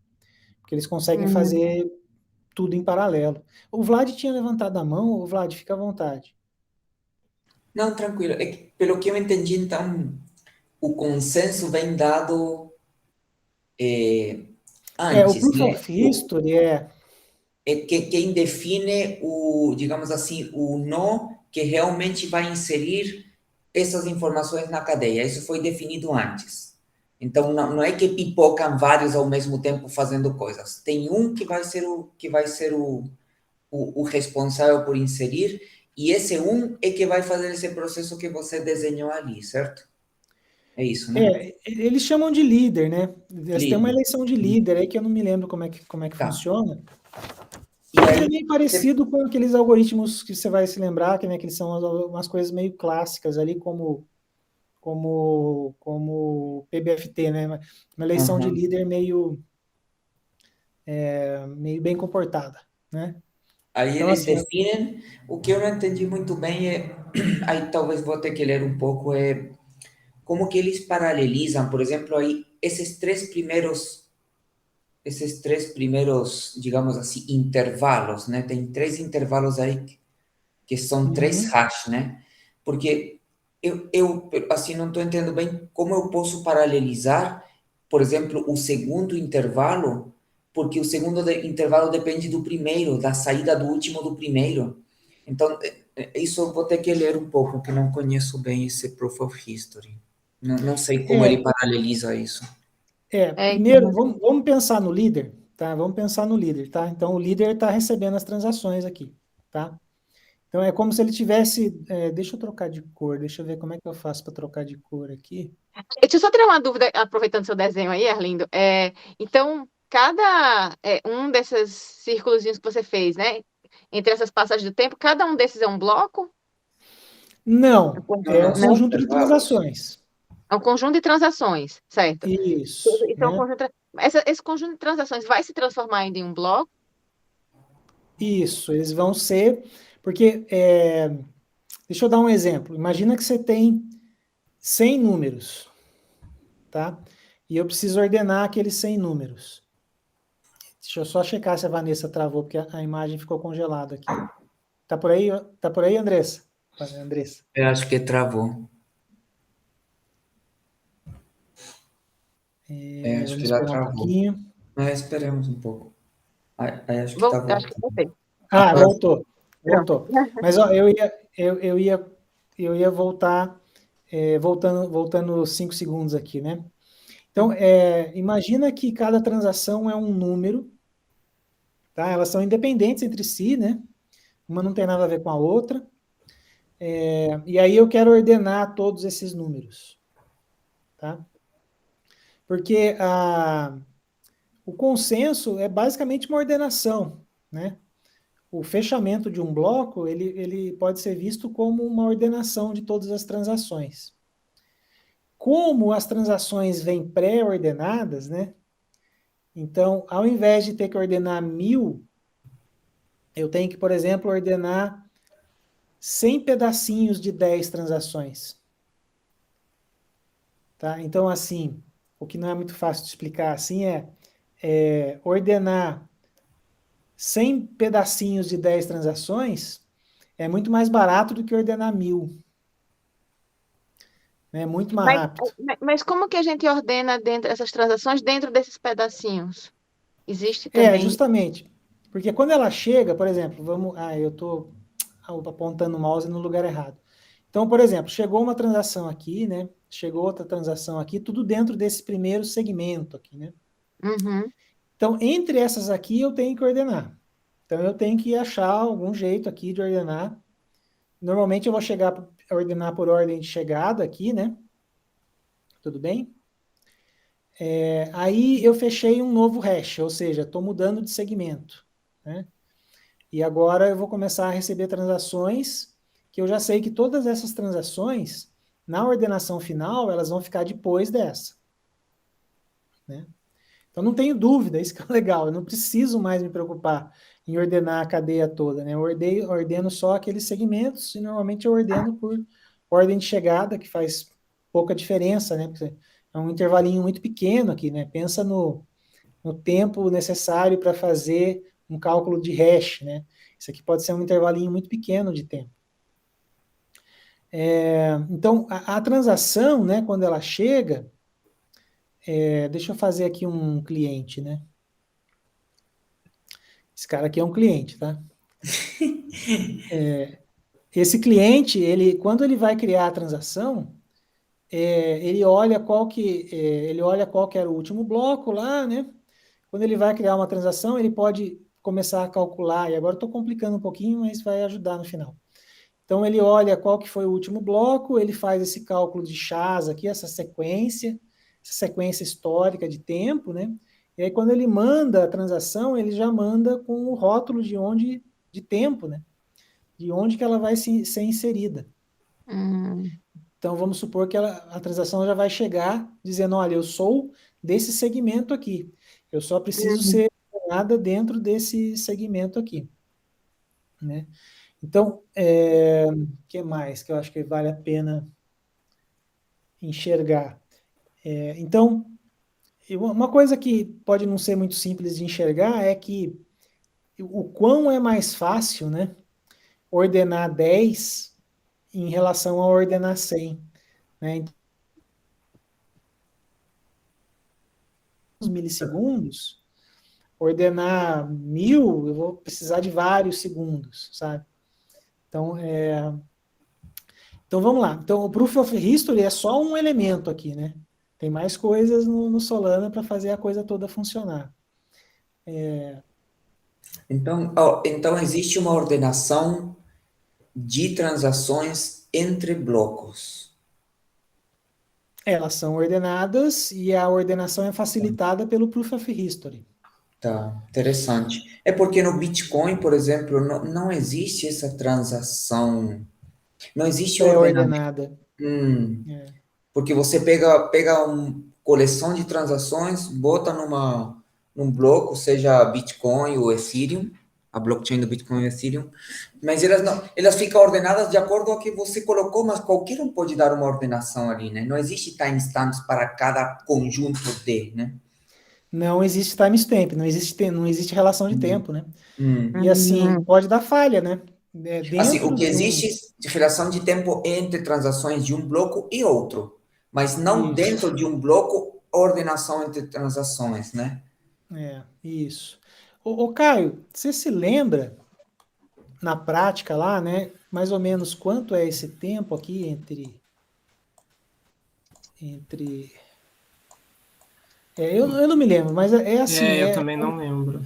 porque eles conseguem Hum. fazer tudo em paralelo. O Vlad tinha levantado a mão, o Vlad, fica à vontade. Não, tranquilo. É que, pelo que eu entendi, então, o consenso vem dado O antes, Proof né? of History Quem define o, digamos assim, o nó que realmente vai inserir essas informações na cadeia. Isso foi definido antes. Então, não é que pipocam vários ao mesmo tempo fazendo coisas. Tem um que vai ser o responsável por inserir, e esse um é que vai fazer esse processo que você desenhou ali, certo? É isso, né? eles chamam de líder, né? Eles têm uma Líder. eleição de líder aí que eu não me lembro como é que Tá. funciona. E Mas é aí, meio parecido com aqueles algoritmos que você vai se lembrar, que são umas coisas meio clássicas ali, como PBFT, né? Uma eleição de aham. líder meio bem comportada, né? Aí Então, eles assim, definem. O que eu não entendi muito bem aí talvez vou ter que ler um pouco, como que eles paralelizam, por exemplo, aí esses três primeiros, digamos assim, intervalos, né? Tem três intervalos aí que são 3 hash, né? Porque eu assim, não estou entendendo bem como eu posso paralelizar, por exemplo, o segundo intervalo, porque o segundo intervalo depende do primeiro, da saída do último do primeiro. Então, isso eu vou ter que ler um pouco, porque não conheço bem esse Proof of History. Não sei como ele É, paraleliza isso. primeiro, vamos pensar no líder, tá? Vamos pensar no líder, tá? Então, o líder está recebendo as transações aqui, tá? Então, é como se ele tivesse... deixa eu trocar de cor, deixa eu ver como é que eu faço para trocar de cor aqui. Deixa eu só tirar uma dúvida, aproveitando seu desenho aí, Arlindo. Então, cada um desses círculos que você fez, né? Entre essas passagens do tempo, cada um desses é um bloco? Não, Não, é não, um são Não? conjunto de intervalos. transações. É um conjunto de transações, certo? Isso, Então, né? esse conjunto de transações vai se transformar ainda em um bloco? Isso, eles vão ser... Porque, deixa eu dar um exemplo. Imagina que você tem 100 números, tá? E eu preciso ordenar aqueles 100 números. Deixa eu só checar se a Vanessa travou, porque a imagem ficou congelada aqui. Tá por aí? Tá por aí, Andressa? Andressa. Eu acho que travou. Acho que Vamos já esperar um travou. pouquinho. Mas esperemos um pouco. Aí acho que tá Acho que voltando. eu sei. A Ah, próxima. voltou. Pronto. Voltou. Mas ó, eu ia voltar, voltando 5 segundos aqui, né? Então, imagina que cada transação é um número, tá? Elas são independentes entre si, né? Uma não tem nada a ver com a outra. E aí eu quero ordenar todos esses números, tá? Porque o consenso é basicamente uma ordenação, né? O fechamento de um bloco, ele pode ser visto como uma ordenação de todas as transações. Como as transações vêm pré-ordenadas, né? Então, ao invés de ter que ordenar 1000, eu tenho que, por exemplo, ordenar 100 pedacinhos de 10 transações. Tá? Então, assim, o que não é muito fácil de explicar assim ordenar 100 pedacinhos de 10 transações é muito mais barato do que ordenar 1000. É muito mais Mas, rápido. mas como que a gente ordena dentro essas transações dentro desses pedacinhos? Existe também. Justamente. Porque quando ela chega, por exemplo, eu estou apontando o mouse no lugar errado. Então, por exemplo, chegou uma transação aqui, né? Chegou outra transação aqui, tudo dentro desse primeiro segmento aqui, né? Uhum. Então, entre essas aqui, eu tenho que ordenar. Então, eu tenho que achar algum jeito aqui de ordenar. Normalmente, eu vou ordenar por ordem de chegada aqui, né? Tudo bem? Aí, eu fechei um novo hash, ou seja, estou mudando de segmento, né? E agora eu vou começar a receber transações que eu já sei que todas essas transações, na ordenação final, elas vão ficar depois dessa, né? Então não tenho dúvida, isso que é legal, eu não preciso mais me preocupar em ordenar a cadeia toda, né? Eu ordeno só aqueles segmentos e normalmente eu ordeno por ordem de chegada, que faz pouca diferença, né? Porque é um intervalinho muito pequeno aqui, né? Pensa no tempo necessário para fazer um cálculo de hash, né? Isso aqui pode ser um intervalinho muito pequeno de tempo. Então, a transação, né, quando ela chega, deixa eu fazer aqui um cliente, né? Esse cara aqui é um cliente, tá? Esse cliente, quando ele vai criar a transação, ele olha qual que era o último bloco lá, né? Quando ele vai criar uma transação, ele pode começar a calcular, e agora estou complicando um pouquinho, mas vai ajudar no final. Então ele olha qual que foi o último bloco, ele faz esse cálculo de chás aqui, essa sequência histórica de tempo, né? E aí quando ele manda a transação, ele já manda com o rótulo de tempo, né? De onde que ela vai ser inserida. Hum. Então vamos supor que a transação já vai chegar dizendo, olha, eu sou desse segmento aqui. Eu só preciso Uhum. ser ordenada dentro desse segmento aqui, né? Então, que mais que eu acho que vale a pena enxergar? Então, uma coisa que pode não ser muito simples de enxergar é que o quão é mais fácil, né, ordenar 10 em relação a ordenar 100, né? Então, uns milissegundos, ordenar 1000, eu vou precisar de vários segundos, sabe? Então, então vamos lá. Então, o Proof of History é só um elemento aqui, né? Tem mais coisas no Solana para fazer a coisa toda funcionar. Então existe uma ordenação de transações entre blocos. Elas são ordenadas e a ordenação é facilitada pelo Proof of History. Tá, interessante. É porque no Bitcoin, por exemplo, não existe essa transação, não existe ordenamento. Pré-ordenada. É. Porque você pega uma coleção de transações, bota num bloco, seja Bitcoin ou Ethereum, a blockchain do Bitcoin e Ethereum, mas elas ficam ordenadas de acordo com o que você colocou, mas qualquer um pode dar uma ordenação ali, né? Não existe timestamps para cada conjunto de, né? Não existe timestamp, não existe relação de tempo, né? Hum. E assim, pode dar falha, né? Assim, o Dentro que de um... existe de relação de tempo entre transações de um bloco e outro, mas não Isso, dentro de um bloco, ordenação entre transações, né? isso. Ô, Caio, você se lembra, na prática lá, né, mais ou menos quanto é esse tempo aqui entre... eu não me lembro, mas é assim, Eu também não lembro.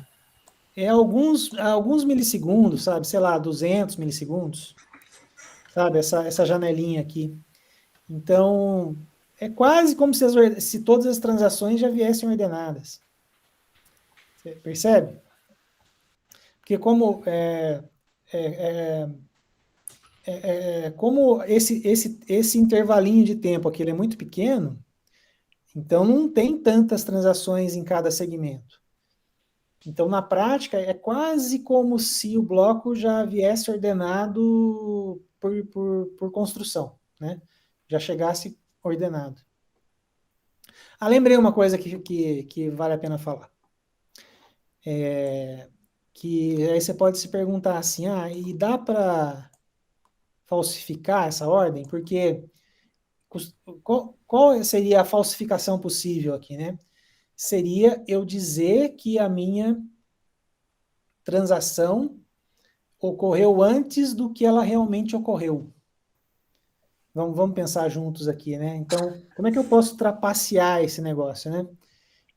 alguns milissegundos, sabe? Sei lá, 200 milissegundos, sabe? Essa janelinha aqui. Então, é quase como se todas as transações já viessem ordenadas. Você percebe? Porque como esse intervalinho de tempo aqui ele é muito pequeno, então não tem tantas transações em cada segmento. Então, na prática, é quase como se o bloco já viesse ordenado por construção, né? Já chegasse ordenado. Lembrei uma coisa que vale a pena falar. Que aí você pode se perguntar assim, e dá para falsificar essa ordem? Porque qual seria a falsificação possível aqui, né? Seria eu dizer que a minha transação ocorreu antes do que ela realmente ocorreu. Vamos pensar juntos aqui, né? Então, como é que eu posso trapacear esse negócio, né?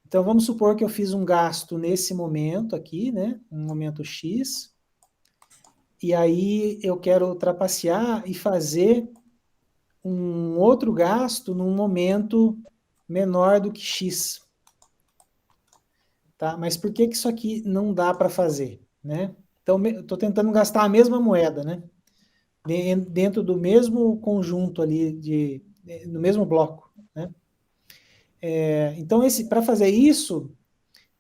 Então, vamos supor que eu fiz um gasto nesse momento aqui, né? Um momento X, e aí eu quero trapacear e fazer um outro gasto num momento menor do que X. Tá? Mas por que isso aqui não dá para fazer, né? Então, estou tentando gastar a mesma moeda, né? Dentro do mesmo conjunto ali, no mesmo bloco, né? Então, para fazer isso,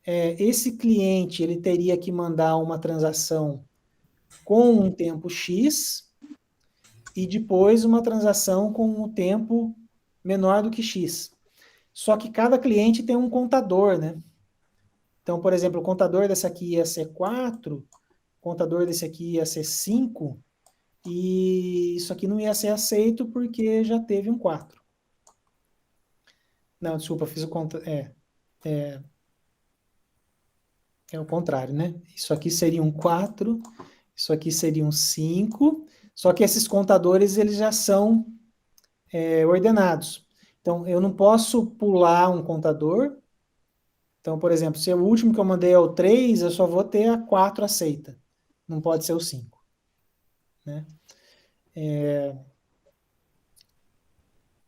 esse cliente ele teria que mandar uma transação com um tempo X e depois uma transação com um tempo menor do que X. Só que cada cliente tem um contador, né? Então, por exemplo, o contador desse aqui ia ser 4, o contador desse aqui ia ser 5, e isso aqui não ia ser aceito porque já teve um 4. Não, desculpa, eu fiz o conta. É o contrário, né? Isso aqui seria um 4, isso aqui seria um 5, só que esses contadores eles já são ordenados. Então, eu não posso pular um contador. Então, por exemplo, se o último que eu mandei é o 3, eu só vou ter a 4 aceita. Não pode ser o 5. Né?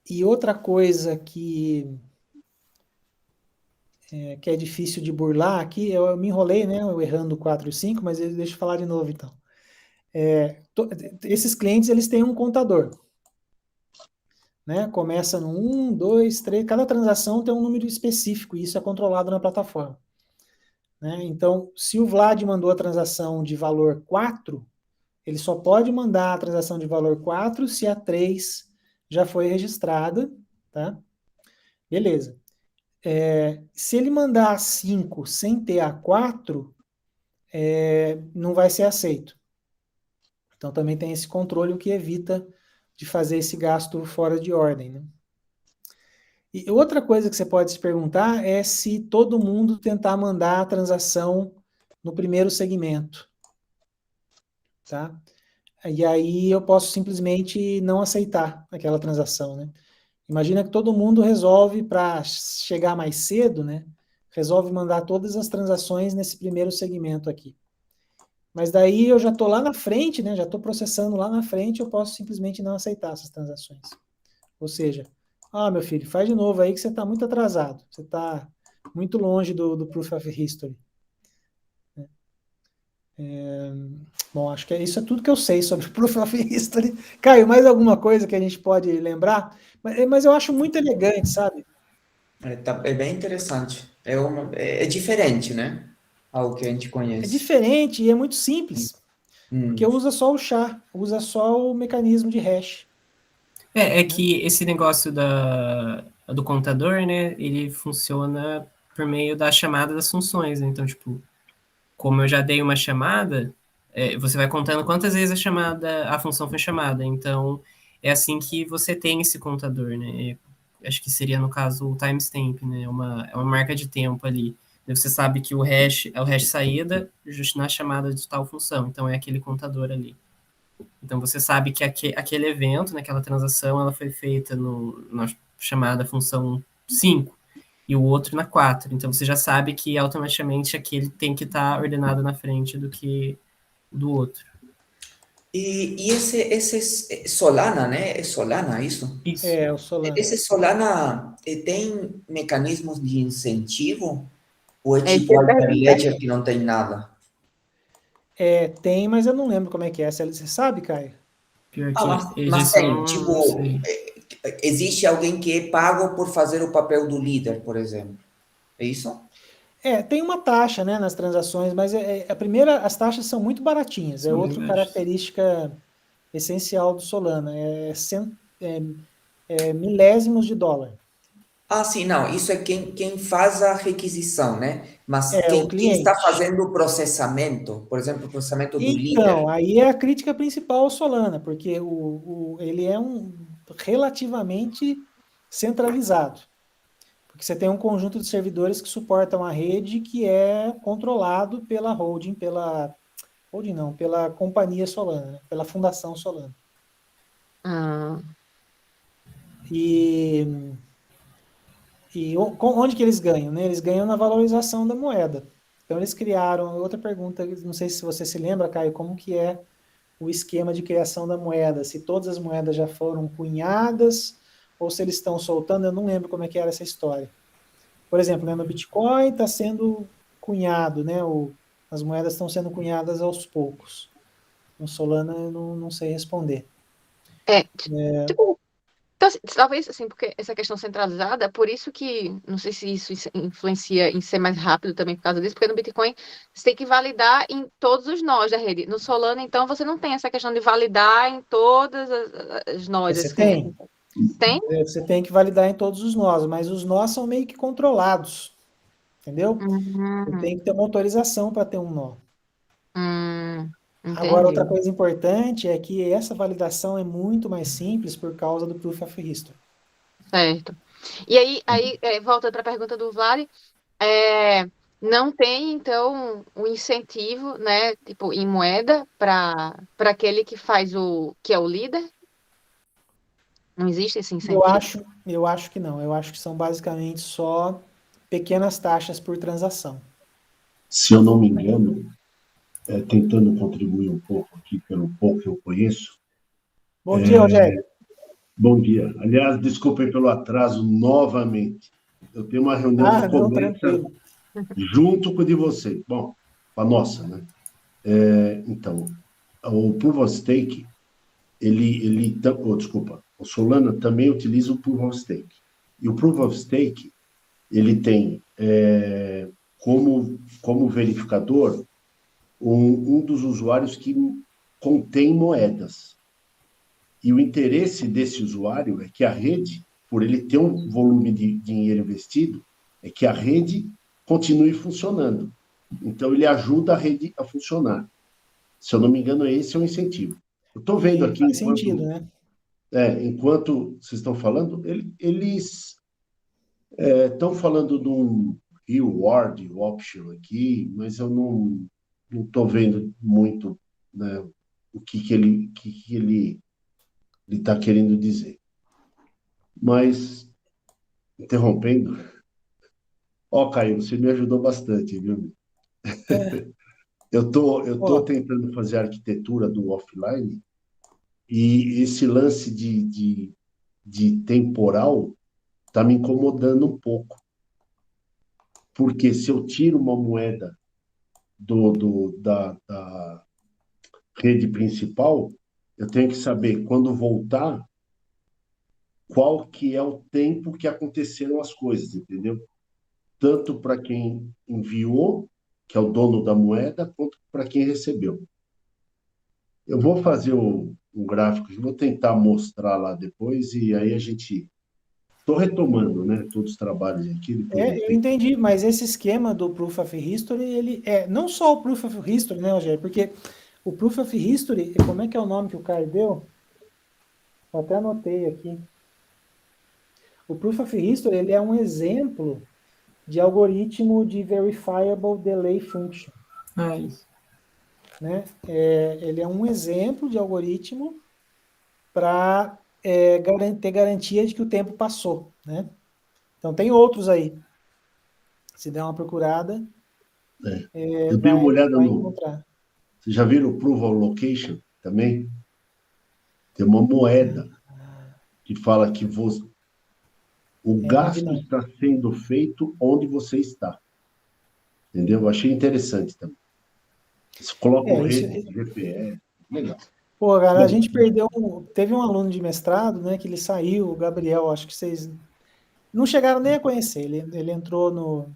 E outra coisa que é difícil de burlar aqui, eu me enrolei, né? Eu errando o 4 e o 5, mas deixa eu falar de novo, então. Esses clientes, eles têm um contador. Né? Começa no 1, 2, 3, cada transação tem um número específico, e isso é controlado na plataforma. Né? Então, se o Vlad mandou a transação de valor 4, ele só pode mandar a transação de valor 4 se a 3 já foi registrada, tá? Beleza. Se ele mandar a 5 sem ter a 4, não vai ser aceito. Então também tem esse controle, o que evita de fazer esse gasto fora de ordem, né? E outra coisa que você pode se perguntar é se todo mundo tentar mandar a transação no primeiro segmento, tá? E aí eu posso simplesmente não aceitar aquela transação, né? Imagina que todo mundo resolve, para chegar mais cedo, né? Resolve mandar todas as transações nesse primeiro segmento aqui. Mas daí eu já estou lá na frente, né? Já estou processando lá na frente, eu posso simplesmente não aceitar essas transações. Ou seja, meu filho, faz de novo aí que você está muito atrasado. Você está muito longe do Proof of History. Bom, acho que isso é tudo que eu sei sobre Proof of History. Caio, mais alguma coisa que a gente pode lembrar? Mas eu acho muito elegante, sabe? É bem interessante. É diferente, né? Algo que a gente É conhece. diferente e é muito simples, porque Hum. usa só o SHA, usa só o mecanismo de hash. É que esse negócio do contador, né, ele funciona por meio da chamada das funções, né? Então, tipo, como eu já dei uma chamada, você vai contando quantas vezes a função foi chamada. Então, é assim que você tem esse contador, né? Acho que seria, no caso, o timestamp, né? É uma marca de tempo ali. Daí você sabe que o hash é o hash saída justo na chamada de tal função. Então, é aquele contador ali. Então, você sabe que aquele evento, naquela transação, ela foi feita na chamada função 5 e o outro na 4. Então, você já sabe que automaticamente aquele tem que estar ordenado na frente do que do outro. E esse é Solana, né? É Solana isso? Isso. O Solana. Esse Solana tem mecanismos de incentivo? Ou é É isso que tipo eu ia perguntar. Hyperledger que não tem nada? Tem, mas eu não lembro como é que é. Você sabe, Caio? Pior Ah, que mas disso eu tem. não Tipo, sei. existe alguém que é pago por fazer o papel do líder, por exemplo. É isso? Tem uma taxa, né, nas transações, mas a primeira, as taxas são muito baratinhas. É São bem outra baixos. característica essencial do Solana. Milésimos de dólar. Ah, sim, não. Isso é quem faz a requisição, né? Mas É o quem está cliente. fazendo o processamento, por exemplo, o processamento do líder. Então, aí é a crítica principal ao Solana, porque ele é relativamente centralizado. Porque você tem um conjunto de servidores que suportam a rede que é controlado pela holding, holding não, pela companhia Solana, né? Pela fundação Solana. Ah, E, onde que eles ganham, né? Eles ganham na valorização da moeda. Então eles criaram, outra pergunta, não sei se você se lembra, Caio, como que é o esquema de criação da moeda, se todas as moedas já foram cunhadas ou se eles estão soltando, eu não lembro como é que era essa história. Por exemplo, né, no Bitcoin está sendo cunhado, né? As moedas estão sendo cunhadas aos poucos. No Solana eu não sei responder. tipo, então, assim, talvez assim, porque essa questão centralizada, por isso que, não sei se isso influencia em ser mais rápido também por causa disso, porque no Bitcoin você tem que validar em todos os nós da rede. No Solana, então, você não tem essa questão de validar em todas as nós, Você assim. tem? Tem? Você tem que validar em todos os nós, mas os nós são meio que controlados, entendeu? Você Hum, tem que ter uma autorização para ter um nó. Agora, outra entendi. coisa importante é que essa validação é muito mais simples por causa do Proof of History. Certo. E aí voltando para a pergunta do Vlad, é, não tem, então, um incentivo, né, tipo, em moeda para aquele que faz que é o líder? Não existe esse Eu incentivo? acho, eu acho que não. Eu acho que são basicamente só pequenas taxas por transação. Se eu não me engano, tentando contribuir um pouco aqui pelo pouco que eu conheço. Bom dia, Rogério. Bom dia. Aliás, desculpem pelo atraso novamente. Eu tenho uma reunião que Não, começa tranquilo. junto com a de vocês. Bom, a nossa, né? Então, o Proof of Stake, desculpa, o Solana também utiliza o Proof of Stake. E o Proof of Stake, ele tem como verificador um dos usuários que contém moedas. E o interesse desse usuário é que a rede, por ele ter um volume de dinheiro investido, é que a rede continue funcionando. Então, ele ajuda a rede a funcionar. Se eu não me engano, esse é o incentivo. Eu estou vendo aqui, faz sentido, né? enquanto vocês estão falando, eles estão falando de um reward option aqui, mas eu não estou vendo muito, né, o que ele está querendo dizer. Mas, interrompendo, Caio, você me ajudou bastante, viu? É, Eu tô ó, tentando fazer a arquitetura do offline e esse lance de temporal está me incomodando um pouco, porque se eu tiro uma moeda da rede principal, eu tenho que saber, quando voltar, qual que é o tempo que aconteceram as coisas, entendeu? Tanto para quem enviou, que é o dono da moeda, quanto para quem recebeu. Eu vou fazer um gráfico, vou tentar mostrar lá depois, e aí a gente... Estou retomando, né, todos os trabalhos aqui, depois de um eu tempo. entendi, mas esse esquema do Proof of History, ele é não só o Proof of History, né, Rogério? Porque o Proof of History, como é que é o nome que o Caio deu? Eu até anotei aqui. O Proof of History, ele é um exemplo de algoritmo de Verifiable Delay Function, Ah, isso. né? Ele é um exemplo de algoritmo para ter garantia de que o tempo passou, né? Então tem outros aí. Se der uma procurada, Eu dei uma vai, olhada vai no... encontrar. Vocês já viram o Proof of Location também? Tem uma moeda que fala que o Não vi gasto não. está sendo feito onde você está. Entendeu? Eu achei interessante também. Você coloca o Isso. rede, GPS, legal. Pô, cara, a Bom, gente perdeu. Teve um aluno de mestrado, né, que ele saiu, o Gabriel, acho que vocês não chegaram nem a conhecer. Ele entrou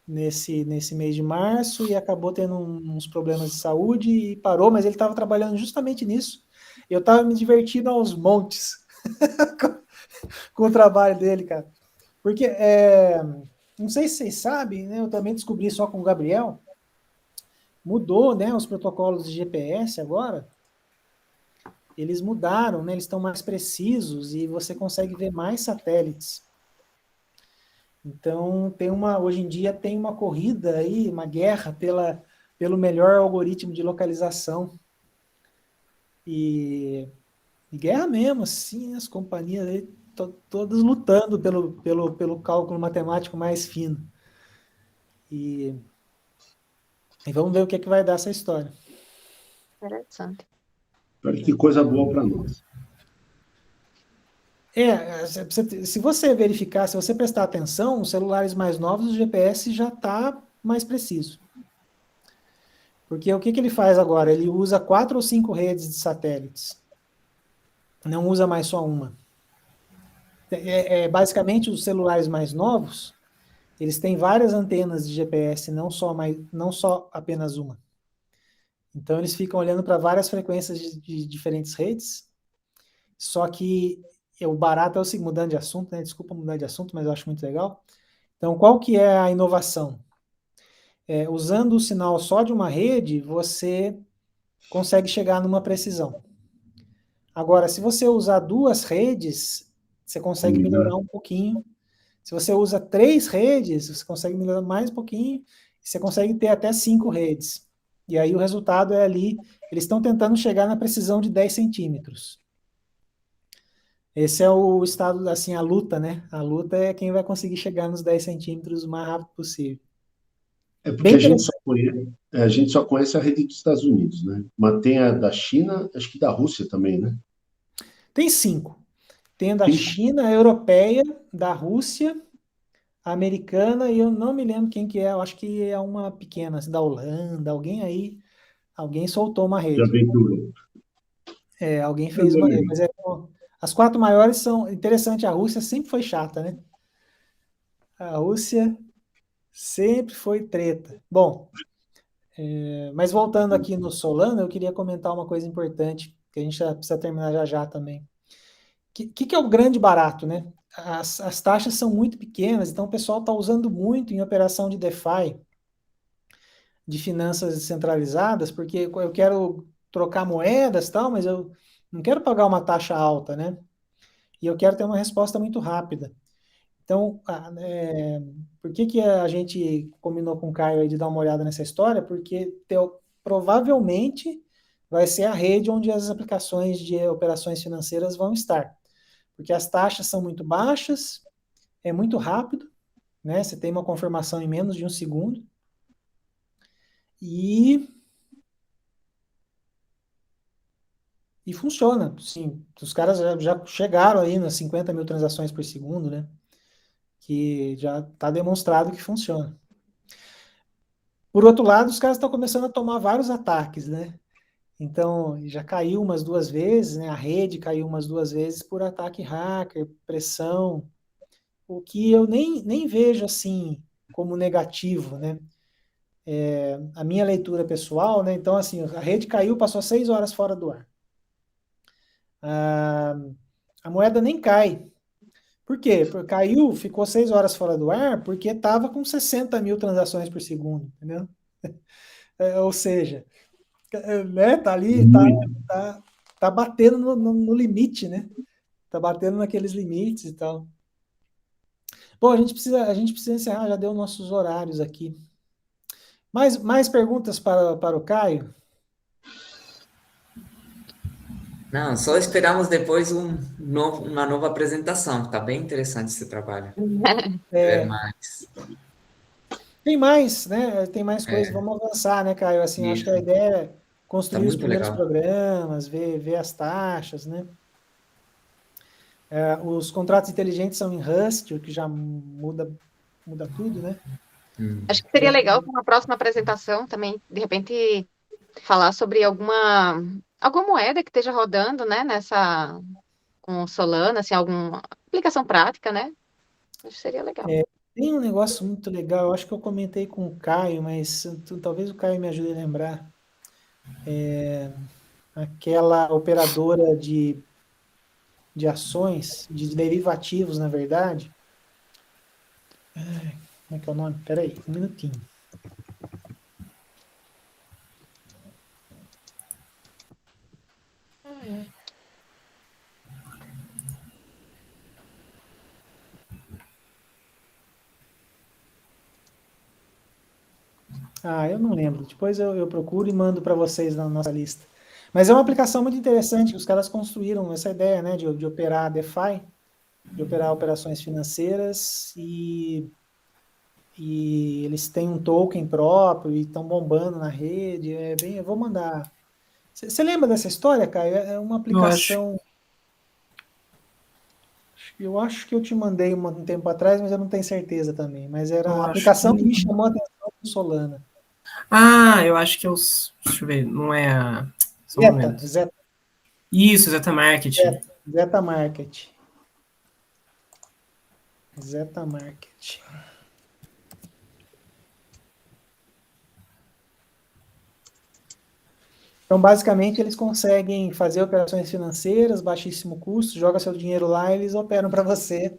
nesse mês de março e acabou tendo uns problemas de saúde e parou, mas ele estava trabalhando justamente nisso. Eu estava me divertindo aos montes com o trabalho dele, cara. Porque, não sei se vocês sabem, né, eu também descobri só com o Gabriel, mudou, né, os protocolos de GPS agora. Eles mudaram, né? Eles estão mais precisos e você consegue ver mais satélites. Então, hoje em dia tem uma corrida aí, uma guerra pelo melhor algoritmo de localização. E guerra mesmo, assim, as companhias aí, todas lutando pelo cálculo matemático mais fino. E, e vamos ver o que é que vai dar essa história. Interessante. olha que coisa boa para nós. Se você verificar, se você prestar atenção, os celulares mais novos, o GPS já está mais preciso. Porque o que ele faz agora? Ele usa 4 ou 5 redes de satélites. Não usa mais só uma. Basicamente, os celulares mais novos, eles têm várias antenas de GPS, não só apenas uma. Então, eles ficam olhando para várias frequências de diferentes redes. Só que o barato é o seguinte, mudando de assunto, né? Desculpa mudar de assunto, mas eu acho muito legal. Então, qual que é a inovação? Usando o sinal só de uma rede, você consegue chegar numa precisão. Agora, se você usar 2 redes, você consegue melhorar um pouquinho. Se você usa 3 redes, você consegue melhorar mais um pouquinho, e você consegue ter até 5 redes. E aí o resultado é ali, eles estão tentando chegar na precisão de 10 centímetros. Esse é o estado, assim, a luta, né? A luta é quem vai conseguir chegar nos 10 centímetros o mais rápido possível. É porque Bem interessante. a gente só conhece a rede dos Estados Unidos, né? Mas tem a da China, acho que da Rússia também, né? Tem 5. Tem a da 5? China, a europeia, da Rússia, a americana, e eu não me lembro quem que é, eu acho que é uma pequena, assim, da Holanda, alguém soltou uma De rede. aventura. Alguém fez uma rede, mas as 4 maiores são, interessante, a Rússia sempre foi chata, né? A Rússia sempre foi treta. Bom, mas voltando aqui no Solana, eu queria comentar uma coisa importante, que a gente já precisa terminar já já também. O que é o grande barato, né? As taxas são muito pequenas, então o pessoal está usando muito em operação de DeFi, de finanças descentralizadas, porque eu quero trocar moedas e tal, mas eu não quero pagar uma taxa alta, né? E eu quero ter uma resposta muito rápida. Então, por que a gente combinou com o Caio aí de dar uma olhada nessa história? Porque provavelmente vai ser a rede onde as aplicações de operações financeiras vão estar. Porque as taxas são muito baixas, é muito rápido, né? Você tem uma confirmação em menos de 1 segundo. E funciona, sim. Os caras já chegaram aí nas 50 mil transações por segundo, né? Que já está demonstrado que funciona. Por outro lado, os caras estão começando a tomar vários ataques, né? Então, já caiu umas 2 vezes, né? A rede caiu umas 2 vezes por ataque hacker, pressão, o que eu nem vejo assim como negativo, né? A minha leitura pessoal, né? Então, assim, a rede caiu, passou 6 horas fora do ar. A moeda nem cai. Por quê? Porque caiu, ficou 6 horas fora do ar, porque estava com 60 mil transações por segundo, entendeu? Ou seja, né, tá ali, tá batendo no limite, né? Tá batendo naqueles limites e tal. Bom, a gente precisa encerrar, já deu nossos horários aqui. Mais perguntas para o Caio? Não, só esperamos depois uma nova apresentação. Está bem interessante esse trabalho. Ver mais. Tem mais, né? Tem mais coisas. Vamos avançar, né, Caio? Assim, acho que a Isso. ideia é Está construir os muito primeiros legal. programas, ver as taxas, né? Os contratos inteligentes são em Rust, o que já muda tudo, né? Acho que seria legal para uma próxima apresentação também, de repente, falar sobre alguma moeda que esteja rodando, né, com Solana, assim, alguma aplicação prática, né? Acho que seria legal. Tem um negócio muito legal, eu acho que eu comentei com o Caio, mas talvez o Caio me ajude a lembrar. Aquela operadora de ações, de derivativos, na verdade. Como é que é o nome? Peraí, um minutinho. Eu não lembro. Depois eu procuro e mando para vocês na nossa lista. Mas é uma aplicação muito interessante que os caras construíram essa ideia, né, de operar DeFi, de operar operações financeiras e eles têm um token próprio e estão bombando na rede. Eu vou mandar. Você lembra dessa história, Caio? É uma aplicação. Eu acho que eu te mandei um tempo atrás, mas eu não tenho certeza também. Mas era Eu a acho aplicação que me que... chamou a atenção do Solana. eu acho que deixa eu ver, não é a... Só um Zeta, momento. Zeta, Isso, Zeta Market. Zeta Market. Zeta Market. Então, basicamente, eles conseguem fazer operações financeiras, baixíssimo custo, joga seu dinheiro lá e eles operam para você,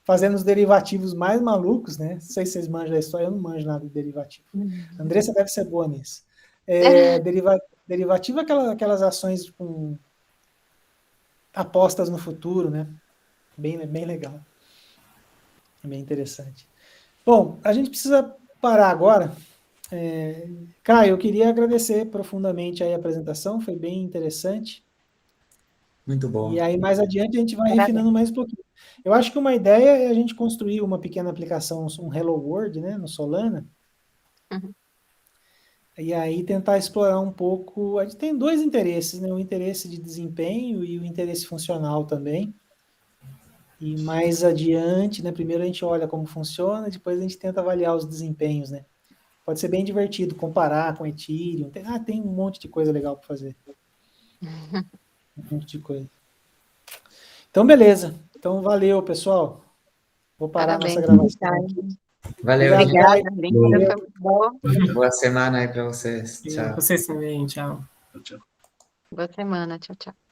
fazendo os derivativos mais malucos, né? Não sei se vocês manjam a história, eu não manjo nada de derivativo. Andressa deve ser boa nisso. Derivativo é aquelas ações com apostas no futuro, né? Bem legal. Bem interessante. Bom, a gente precisa parar agora. Caio, eu queria agradecer profundamente aí a apresentação, foi bem interessante. Muito bom. E aí, mais adiante, a gente vai refinando mais um pouquinho. Eu acho que uma ideia é a gente construir uma pequena aplicação, um Hello World, né, no Solana. Uhum. E aí tentar explorar um pouco. A gente tem 2 interesses, né? O interesse de desempenho e o interesse funcional também. E mais adiante, né? Primeiro a gente olha como funciona, depois a gente tenta avaliar os desempenhos, né? Pode ser bem divertido comparar com Ethereum. Tem um monte de coisa legal para fazer. Um monte de coisa. Então, beleza. Então, valeu, pessoal. Vou parar Parabéns, nossa gravação aqui. Valeu, Obrigado, gente. Obrigada, Lívia, foi muito bom. Boa semana aí para vocês. Tchau. Vocês também, tchau. Tchau. Boa semana, tchau, tchau.